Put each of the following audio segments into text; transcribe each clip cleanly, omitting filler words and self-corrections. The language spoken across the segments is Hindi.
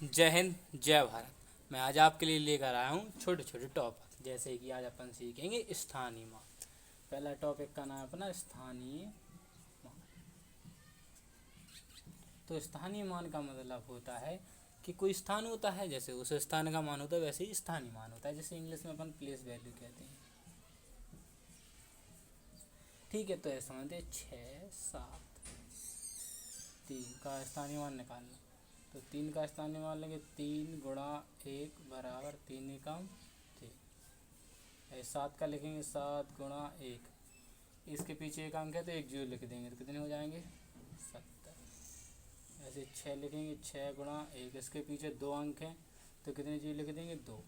जय हिंद जय भारत। मैं आज आपके लिए लेकर आया हूँ छोटे छोटे टॉपिक, जैसे कि आज अपन सीखेंगे स्थानीय मान। पहला टॉपिक का नाम है अपना स्थानीय मान। तो स्थानीय मान का मतलब होता है कि कोई स्थान होता है, जैसे उस स्थान का मान होता है वैसे ही स्थानीय मान होता है, जैसे इंग्लिश में अपन प्लेस वैल्यू कहते हैं। ठीक है, तो ऐसा समझते 6, 7, 3 का स्थानीय मान निकालना। तो 3 का स्थानीय मान लेंगे, 3 गुणा 1 बराबर 3 एकम 3। 7 का लिखेंगे, 7 गुणा 1, इसके पीछे एक अंक है तो एक जीरो लिख देंगे तो कितने हो जाएंगे 70। ऐसे 6 लिखेंगे, 6 गुणा 1, इसके पीछे 2 अंक हैं तो कितने जीरो लिख देंगे 2,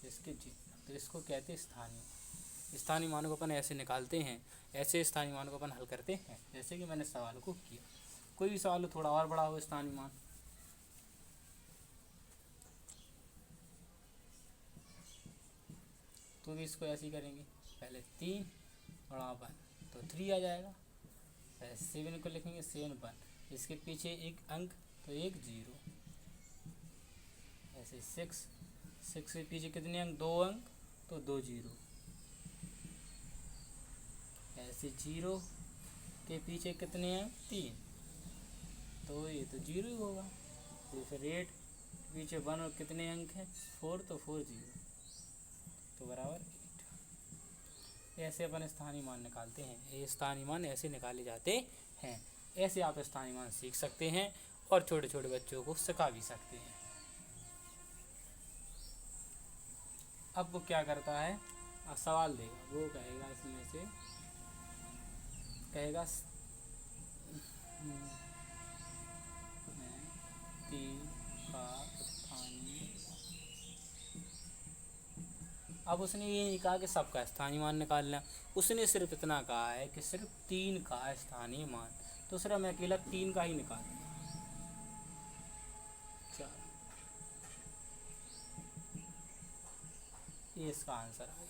इसके जीरो। तो इसको कहते हैं स्थानीय। स्थानीय मानों को अपन ऐसे निकालते हैं, ऐसे स्थानीय मानों को अपन हल करते हैं जैसे कि मैंने सवाल को किया। कोई भी सवाल हो थोड़ा और बड़ा हो स्थानीय मान, तो भी इसको ऐसे ही करेंगे। पहले 3 गुणा 1 तो 3 आ जाएगा। पहले 7 को लिखेंगे, 7 1, इसके पीछे एक अंक तो एक जीरो। ऐसे 6 के पीछे कितने अंक, 2 अंक तो 2 जीरो। ऐसे 0 के पीछे कितने अंक, 3, तो ये तो जीरो ही होगा। तो फिर 8 पीछे 1 और कितने अंक हैं 4, तो 4 जीरो तो बराबर 8। ऐसे अपन स्थानीय मान निकालते हैं। ये स्थानीय मान ऐसे निकाले जाते हैं। ऐसे आप स्थानीय मान सीख सकते हैं और छोटे छोटे बच्चों को सिखा भी सकते हैं। अब वो क्या करता है, सवाल देगा, वो कहेगा इसमें से कहेगा 3 का स्थानीय। अब उसने ये नहीं कहा कि सबका स्थानीय मान निकालना, उसने सिर्फ इतना कहा है कि सिर्फ 3 का स्थानीय मान। तो सिर्फ मैं अकेला 3 का ही निकालूंगा। ये इसका आंसर आ गया।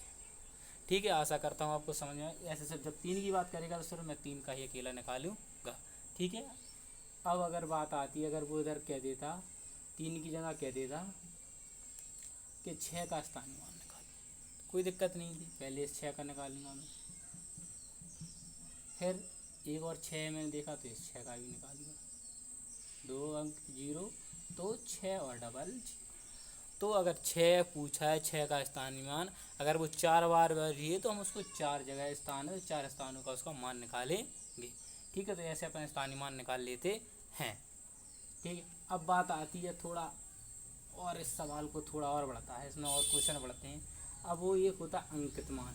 ठीक है, आशा करता हूँ आपको समझ में। ऐसे सब जब 3 की बात करेगा तो सिर्फ मैं 3 का ही अकेला निकालूंगा। ठीक है, अब अगर बात आती है, अगर वो इधर कह देता 3 की जगह कह देता कि 6 का स्थानीय मान निकालो, कोई दिक्कत नहीं थी। पहले इस 6 का निकालूंगा मैं, फिर एक और 6 मैंने देखा तो इस 6 का भी निकालूंगा। 2 अंक जीरो तो 6 और डबल जीरो। तो अगर 6 पूछा है, 6 का स्थानीय मान, अगर वो 4 बार रही है तो हम उसको 4 जगह स्थान है, 4 स्थानों का उसका मान निकालेंगे। ठीक है, तो ऐसे अपन स्थानीय मान निकाल लेते हैं। ठीक है, अब बात आती है थोड़ा और, इस सवाल को थोड़ा और बढ़ता है, इसमें और क्वेश्चन बढ़ते हैं। अब वो एक होता है अंकित मान,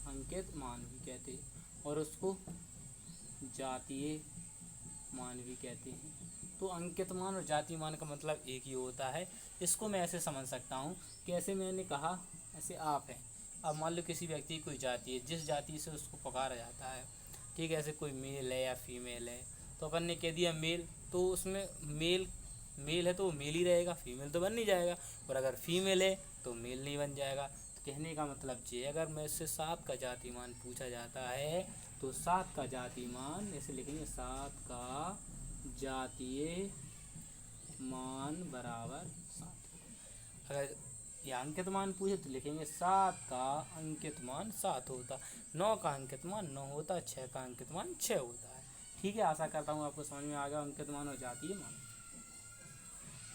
अंकित मान भी कहते हैं, और उसको जातीय मान भी कहते हैं। तो अंकित मान और जातीय मान का मतलब एक ही होता है। इसको मैं ऐसे समझ सकता हूँ कि ऐसे मैंने कहा, ऐसे आप हैं, अब मान लो किसी व्यक्ति की कोई जाति है, जिस जाति से उसको पुकारा जाता है, ठीक है, ऐसे कोई मेल है या फीमेल है, तो अपन ने कह दिया मेल, तो उसमें मेल है तो वो मेल ही रहेगा, फीमेल तो बन नहीं जाएगा। और अगर फीमेल है तो मेल नहीं बन जाएगा। तो कहने का मतलब ये, अगर मैं इससे 7 का जाति मान पूछा जाता है तो 7 का जाति मान ऐसे लिखेंगे, 7 का जातीय मान बराबर 7। अगर ये अंकित मान पूछे तो लिखेंगे 7 का अंकित मान 7 होता, 9 का अंकित मान 9 होता, 6 का अंकित मान 6 होता है। ठीक है, आशा करता हूँ आपको समझ में आ गया अंकित मान और जातीय मान।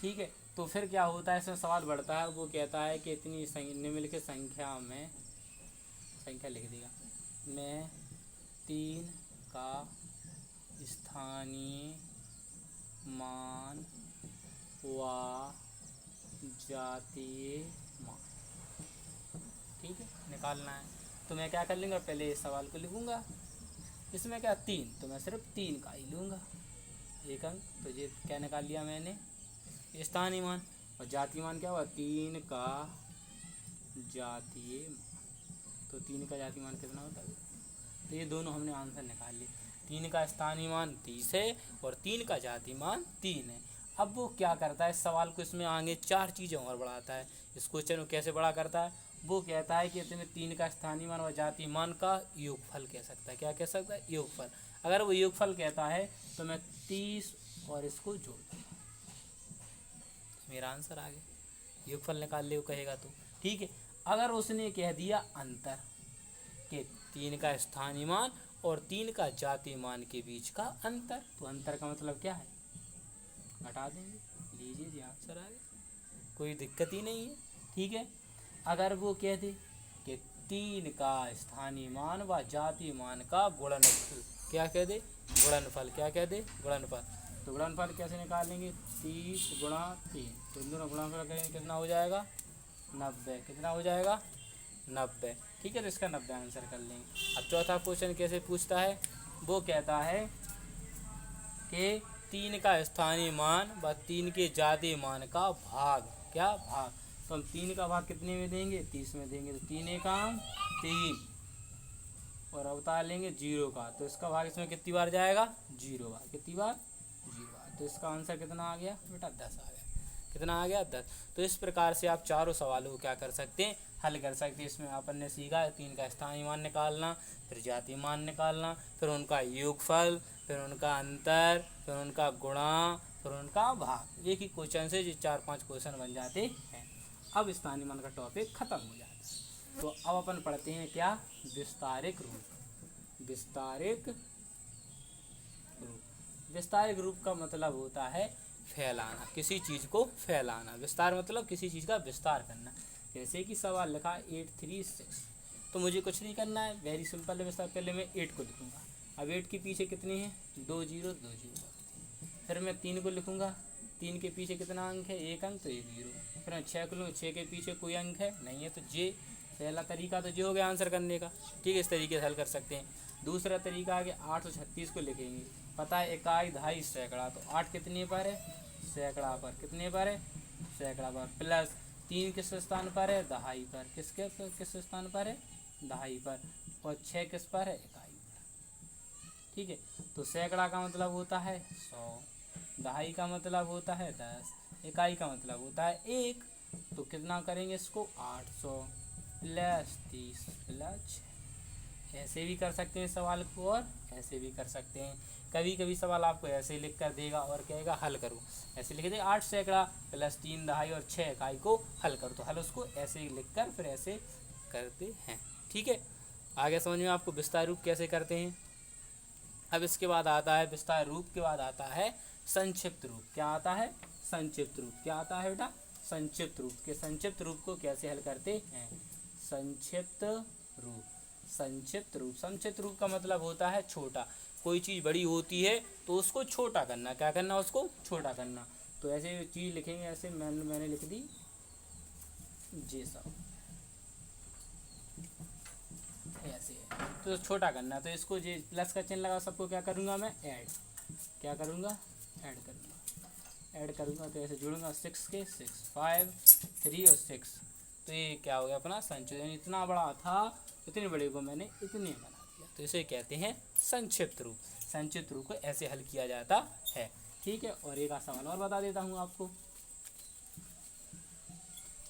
ठीक है, तो फिर क्या होता है, इसमें सवाल बढ़ता है। वो कहता है कि इतनी निम्नलिखित संख्या में, संख्या लिख देगा, मैं 3 का स्थानीय मान व जातीय मान, ठीक है, निकालना है। तो मैं क्या कर लूँगा, पहले इस सवाल को लिखूँगा, इसमें क्या 3, तो मैं सिर्फ 3 का ही लूँगा, एक अंक। तो ये क्या निकाल लिया मैंने, स्थानीय मान। और जातीय मान क्या हुआ, 3 का जातीय मान। तो 3 का जातीय मान कितना होता है, तो ये दोनों हमने आंसर निकाल लिए। 3 का स्थानीय मान 30 है और 3 का जातीय मान 3 है। अब वो क्या करता है, इस सवाल को इसमें आगे 4 चीज़ें और बढ़ाता है। इस क्वेश्चन को कैसे बड़ा करता है, वो कहता है कि इसमें 3 का स्थानीय मान और जातीय मान का योगफल कह सकता है। क्या कह सकता है, योगफल। अगर वो योगफल कहता है तो मैं 30 और इसको जोड़ दूँगा, मेरा आंसर आ गया। योगफल निकाल ले वो कहेगा तो, ठीक है। अगर उसने कह दिया अंतर कि 3 का स्थानीय मान और 3 का जातीय मान के बीच का अंतर, तो अंतर का मतलब क्या है, घटा देंगे, लीजिए जी आंसर आ गया, कोई दिक्कत ही नहीं है, ठीक है। अगर वो कह दे कि 3 का स्थानीय मान व जातीय मान का गुणनफल, क्या कह दे, गुणनफल, क्या कह दे, गुणनफल, तो गुणनफल कैसे निकालेंगे, 30 गुणा 3, तो इन दोनों गुणनफल करेंगे कितना हो जाएगा, 90, कितना हो जाएगा, 90, ठीक है। तो इसका 90 आंसर कर लेंगे। अब चौथा क्वेश्चन कैसे पूछता है, वो कहता है कि 3 का स्थानीय मान व 3 के जातीय मान का भाग, क्या भाग, तो हम 3 का भाग कितने में देंगे, 30 में देंगे, तो 3 एकम 3 और अवतार लेंगे 0 का, तो इसका भाग इसमें कितनी बार जाएगा, 0 बार, कितनी बार, 0 बार, तो इसका आंसर कितना आ गया बेटा, 10 आ गया, कितना आ गया, 10। तो इस प्रकार से आप चारों सवालों को क्या कर सकते हैं, हल कर सकते हैं। इसमें अपन ने सीखा 3 का स्थानीय मान निकालना, फिर जातीय मान निकालना, फिर उनका योगफल, फिर उनका अंतर, फिर उनका गुणा, फिर उनका भाग। एक ही क्वेश्चन से जो 4-5 क्वेश्चन बन जाते हैं। अब स्थानीय मान का टॉपिक खत्म हो जाता है। तो अब अपन पढ़ते हैं क्या, विस्तारिक रूप। विस्तारिक रूप, विस्तारिक रूप का मतलब होता है फैलाना, किसी चीज़ को फैलाना। विस्तार मतलब किसी चीज़ का विस्तार करना। जैसे कि सवाल लिखा 836, तो मुझे कुछ नहीं करना है, वेरी सिंपल है विस्तार। पहले मैं 8 को लिखूँगा, अब 8 के पीछे कितने हैं, 2 0 2 0, फिर मैं 3 को लिखूँगा, 3 के पीछे कितना अंक है, 1 अंक, तो 1 0, फिर मैं 6 को लूँगा, 6 के पीछे कोई अंक है नहीं है, तो जे, पहला तरीका तो जे हो गया आंसर करने का, ठीक है। इस तरीके से हल कर सकते हैं। दूसरा तरीका आगे 836 को लिखेंगे, पता है इकाई, दहाई, सैकड़ा, तो 8 कितने पर है, सैकड़ा पर, कितने पर है, सैकड़ा पर, प्लस 3 किस स्थान पर है, दहाई पर, किस स्थान पर है, दहाई पर, और 6 किस पर है, इकाई पर, ठीक है। तो सैकड़ा का मतलब होता है 100, दहाई का मतलब होता है 10, इकाई का मतलब होता है 1, तो कितना करेंगे इसको, 800 प्लस 30 प्लस 6। ऐसे भी कर सकते हैं सवाल को और ऐसे भी कर सकते हैं। कभी कभी सवाल आपको ऐसे लिख कर देगा और कहेगा हल करो, ऐसे लिख देगा 8 सैकड़ा प्लस 3 दहाई और 6 इकाई को हल करो, तो हल उसको ऐसे ही लिख कर फिर ऐसे करते हैं, ठीक है। आगे समझ में आपको विस्तार रूप कैसे करते हैं। अब इसके बाद आता है, विस्तार रूप के बाद आता है संक्षिप्त रूप। क्या आता है, संक्षिप्त रूप, क्या आता है बेटा, संक्षिप्त रूप। के संक्षिप्त रूप को कैसे हल करते हैं, संक्षिप्त रूप। संक्षिप्त रूप, संक्षिप्त रूप का मतलब होता है छोटा। कोई चीज़ बड़ी होती है तो उसको छोटा करना, क्या करना, उसको छोटा करना। तो ऐसे चीज़ लिखेंगे, ऐसे मैंने लिख दी जे सब, ऐसे है तो छोटा करना, तो इसको जे प्लस का चिन्ह लगा, सबको क्या करूँगा मैं, ऐड, क्या करूँगा, ऐड करूँगा, ऐड करूँगा, तो ऐसे जोड़ूंगा 6 के 6, 5 3 और 6, तो ये क्या हो गया अपना संक्षिप्त। इतना बड़ा था, इतने बड़े को मैंने इतने बना दिया, तो इसे कहते हैं संक्षिप्त रूप। संक्षिप्त रूप को ऐसे हल किया जाता है, ठीक है। और एक सवाल और बता देता हूँ आपको,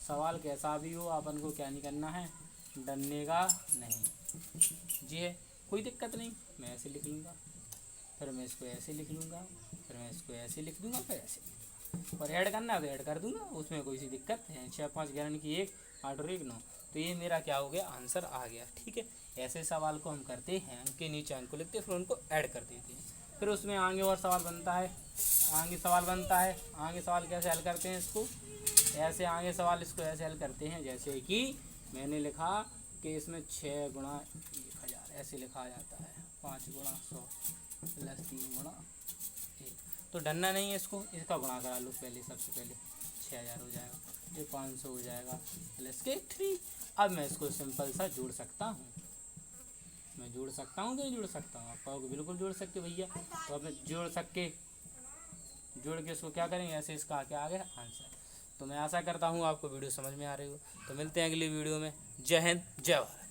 सवाल कैसा भी हो अपन को क्या नहीं करना है, डरने का नहीं, जी है, कोई दिक्कत नहीं। मैं ऐसे लिख लूँगा, फिर मैं इसको ऐसे लिख लूँगा, फिर मैं इसको ऐसे लिख दूँगा, फिर ऐसे, और ऐड करना है तो ऐड कर दूँगा, उसमें कोई सी दिक्कत है। 6 5 11 की 1 8 और 1 9, तो ये मेरा क्या हो गया, आंसर आ गया, ठीक है। ऐसे सवाल को हम करते हैं, अंक के नीचे अंक को लिखते हैं, फिर उनको ऐड कर देते हैं, फिर उसमें आगे और सवाल बनता है, आगे सवाल बनता है। आगे सवाल कैसे हल करते हैं इसको, ऐसे आगे सवाल इसको ऐसे हल करते हैं, जैसे कि मैंने लिखा कि इसमें 6 गुणा 1000 ऐसे लिखा जाता है, 5 गुणा 100 प्लस 3 गुणा 1, तो डरना नहीं है इसको, इसका गुणा करा लो पहले, सबसे पहले 6000 हो जाएगा, ये 500 हो जाएगा प्लस के 3। अब मैं इसको सिंपल सा जोड़ सकता हूँ, मैं जोड़ सकता हूँ कि नहीं जोड़ सकता हूँ, आप कहोगे बिल्कुल जोड़ सकते भैया, तो अब मैं जोड़ के इसको क्या करेंगे, ऐसे इसका क्या आ गया आंसर। तो मैं आशा करता हूँ आपको वीडियो समझ में आ रही हो, तो मिलते हैं अगली वीडियो में। जय हिंद, जय भारत।